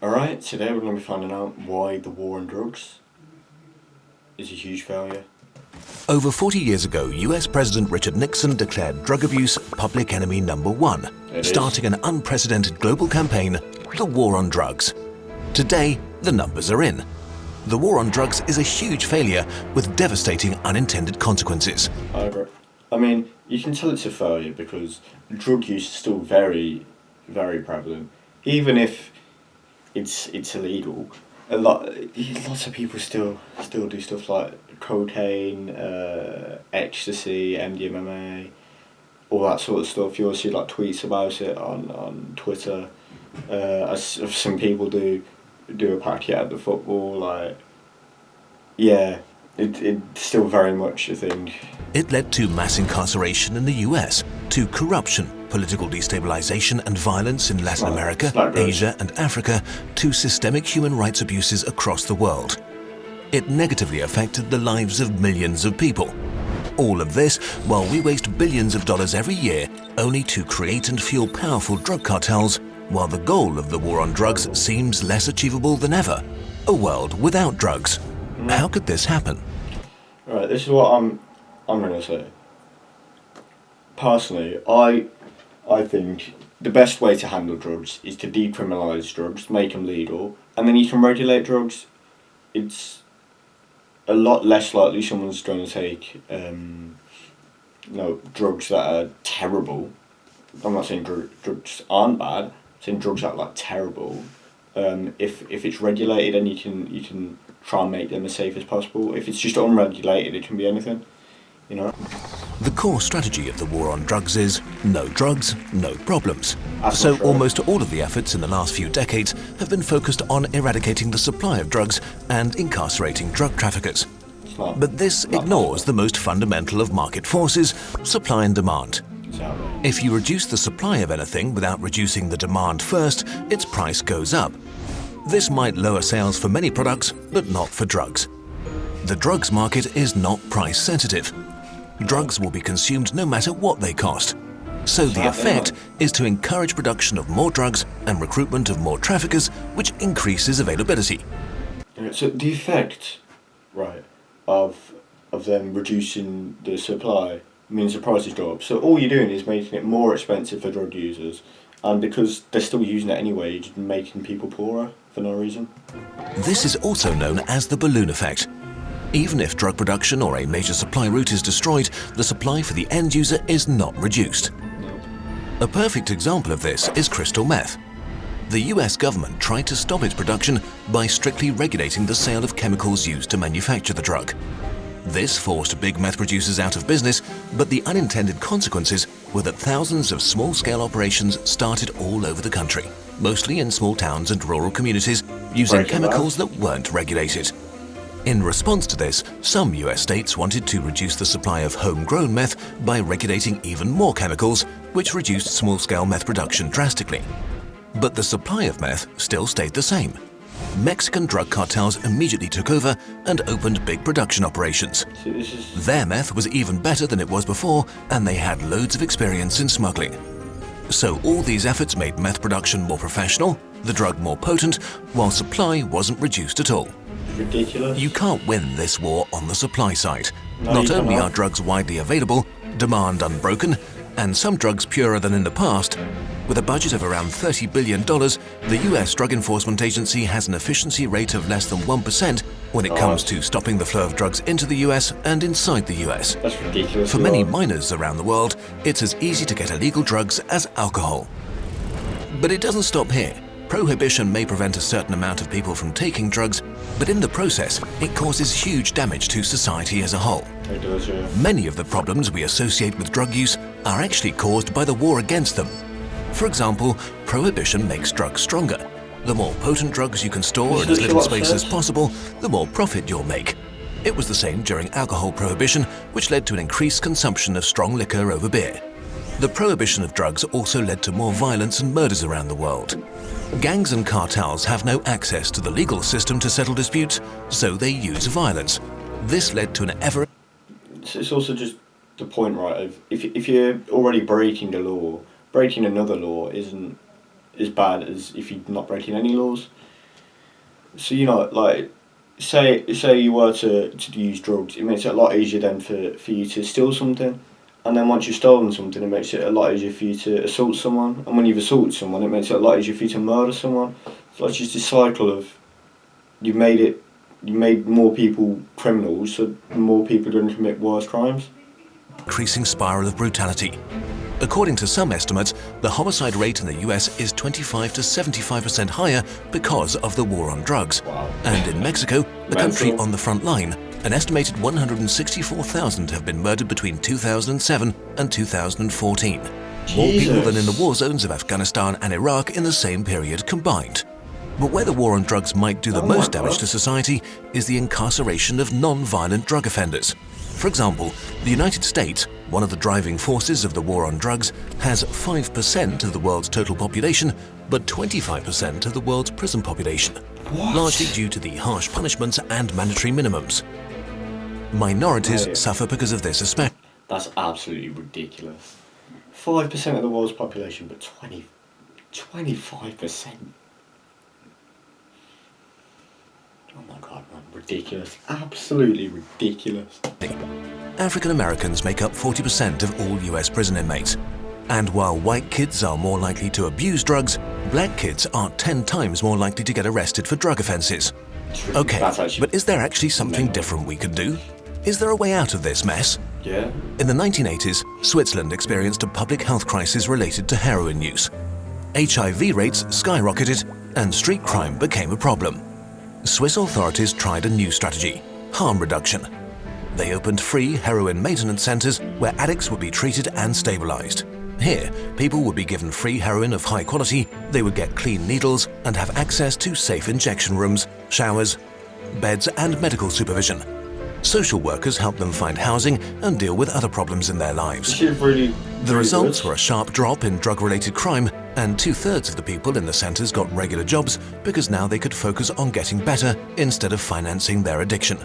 Alright, today we're going to be finding out why the war on drugs is a huge failure. Over 40 years ago, US President Richard Nixon declared drug abuse public enemy number one, It is. starting an unprecedented global campaign, the war on drugs. Today, the numbers are in. The war on drugs is a huge failure with devastating unintended consequences. I agree. I mean, you can tell it's a failure because drug use is still very, very prevalent. Even if it's illegal, lots of people still do stuff like cocaine, ecstasy, MDMA, all that sort of stuff. You'll see like tweets about it on Twitter. As some people do a packet at the football. Yeah, it's still very much a thing. It led to mass incarceration in the US, to corruption, political destabilization and violence in Latin America, it's not good. Asia and Africa, to systemic human rights abuses across the world. It negatively affected the lives of millions of people. All of this while we waste billions of dollars every year only to create and fuel powerful drug cartels, while the goal of the war on drugs seems less achievable than ever: a world without drugs. How could this happen? Right, this is what I'm gonna say. Personally, I think the best way to handle drugs is to decriminalise drugs, make them legal, and then you can regulate drugs. It's a lot less likely someone's going to take drugs that are terrible. I'm not saying drugs aren't bad. I'm saying drugs that are like terrible. If it's regulated and you can try and make them as safe as possible. If it's just unregulated, it can be anything. You know. The core strategy of the war on drugs is no drugs, no problems. That's So not true. almost all of the efforts in the last few decades have been focused on eradicating the supply of drugs and incarcerating drug traffickers. It's not. But this not ignores the possible. most fundamental of market forces, supply and demand. Exactly. If you reduce the supply of anything without reducing the demand first, its price goes up. This might lower sales for many products, but not for drugs. The drugs market is not price sensitive. Drugs will be consumed no matter what they cost. So the effect is to encourage production of more drugs and recruitment of more traffickers, which increases availability. Yeah, so the effect, right, of them reducing the supply means the prices go up. So all you're doing is making it more expensive for drug users, and because they're still using it anyway, you're just making people poorer for no reason. This is also known as the balloon effect. Even if drug production or a major supply route is destroyed, the supply for the end user is not reduced. A perfect example of this is crystal meth. The US government tried to stop its production by strictly regulating the sale of chemicals used to manufacture the drug. This forced big meth producers out of business, but the unintended consequences were that thousands of small-scale operations started all over the country, mostly in small towns and rural communities, using Breaking chemicals that weren't regulated. In response to this, some US states wanted to reduce the supply of homegrown meth by regulating even more chemicals, which reduced small-scale meth production drastically. But the supply of meth still stayed the same. Mexican drug cartels immediately took over and opened big production operations. So this is Their meth was even better than it was before, and they had loads of experience in smuggling. So all these efforts made meth production more professional, the drug more potent, while supply wasn't reduced at all. ridiculous. You can't win this war on the supply side. No, Not you only cannot. are drugs widely available, demand unbroken, and some drugs purer than in the past, with a budget of around $30 billion, the US Drug Enforcement Agency has an efficiency rate of less than 1% when it comes to stopping the flow of drugs into the US and inside the US. That's ridiculous. For as many well. minors around the world, it's as easy to get illegal drugs as alcohol. But it doesn't stop here. Prohibition may prevent a certain amount of people from taking drugs, but in the process, it causes huge damage to society as a whole. It does, yeah. Many of the problems we associate with drug use are actually caused by the war against them. For example, prohibition makes drugs stronger. The more potent drugs you can store in as little space as possible, the more profit you'll make. It was the same during alcohol prohibition, which led to an increased consumption of strong liquor over beer. The prohibition of drugs also led to more violence and murders around the world. Gangs and cartels have no access to the legal system to settle disputes, so they use violence. This led to an ever... It's also just the point, right, of if you're already breaking a law, breaking another law isn't as bad as if you're not breaking any laws. So like, say you were to use drugs, it makes it a lot easier then for you to steal something, and then once you've stolen something, it makes it a lot easier for you to assault someone, and when you've assaulted someone, it makes it a lot easier for you to murder someone. So it's just this cycle of you made more people criminals, so more people are going to commit worse crimes. Increasing spiral of brutality. According to some estimates, the homicide rate in the US is 25 to 75% higher because of the war on drugs. Wow. And in Mexico, a country Mental. on the front line, an estimated 164,000 have been murdered between 2007 and 2014. More people than in the war zones of Afghanistan and Iraq in the same period combined. But where the war on drugs might do the Oh my most damage God. to society is the incarceration of non-violent drug offenders. For example, the United States, one of the driving forces of the war on drugs, has 5% of the world's total population, but 25% of the world's prison population, What? largely due to the harsh punishments and mandatory minimums. Minorities Right. suffer because of this especially. That's absolutely ridiculous. 5% of the world's population, but 25%. Oh my god, man, ridiculous. Absolutely ridiculous. African Americans make up 40% of all US prison inmates. And while white kids are more likely to abuse drugs, black kids are 10 times more likely to get arrested for drug offences. True. Okay, That's actually, but is there actually something mental. different we could do? Is there a way out of this mess? Yeah. In the 1980s, Switzerland experienced a public health crisis related to heroin use. HIV rates skyrocketed and street crime became a problem. Swiss authorities tried a new strategy: harm reduction. They opened free heroin maintenance centres where addicts would be treated and stabilised. Here, people would be given free heroin of high quality, they would get clean needles and have access to safe injection rooms, showers, beds and medical supervision. Social workers helped them find housing and deal with other problems in their lives. Shit, really. The really results good. were a sharp drop in drug-related crime, and 2/3 of the people in the centres got regular jobs because now they could focus on getting better instead of financing their addiction.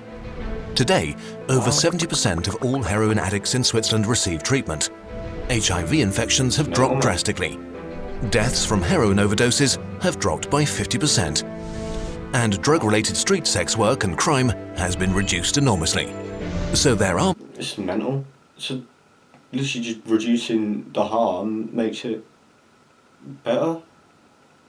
Today, over 70% of all heroin addicts in Switzerland receive treatment. HIV infections have dropped drastically. Deaths from heroin overdoses have dropped by 50%. And drug-related street sex work and crime has been reduced enormously. So there are It's mental. So, literally just reducing the harm makes it better.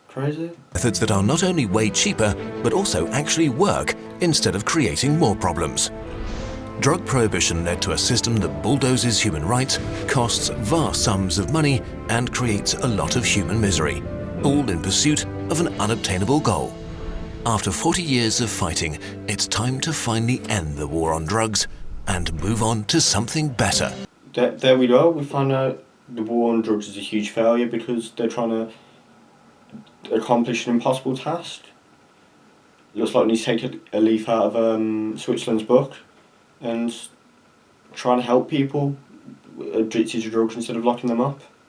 Crazy. methods that are not only way cheaper, but also actually work instead of creating more problems. Drug prohibition led to a system that bulldozes human rights, costs vast sums of money, and creates a lot of human misery, all in pursuit of an unobtainable goal. After 40 years of fighting, it's time to finally end the war on drugs and move on to something better. There we go. We found out the war on drugs is a huge failure because they're trying to accomplish an impossible task. Looks like we need to take a leaf out of Switzerland's book and try and help people addicted to drugs instead of locking them up.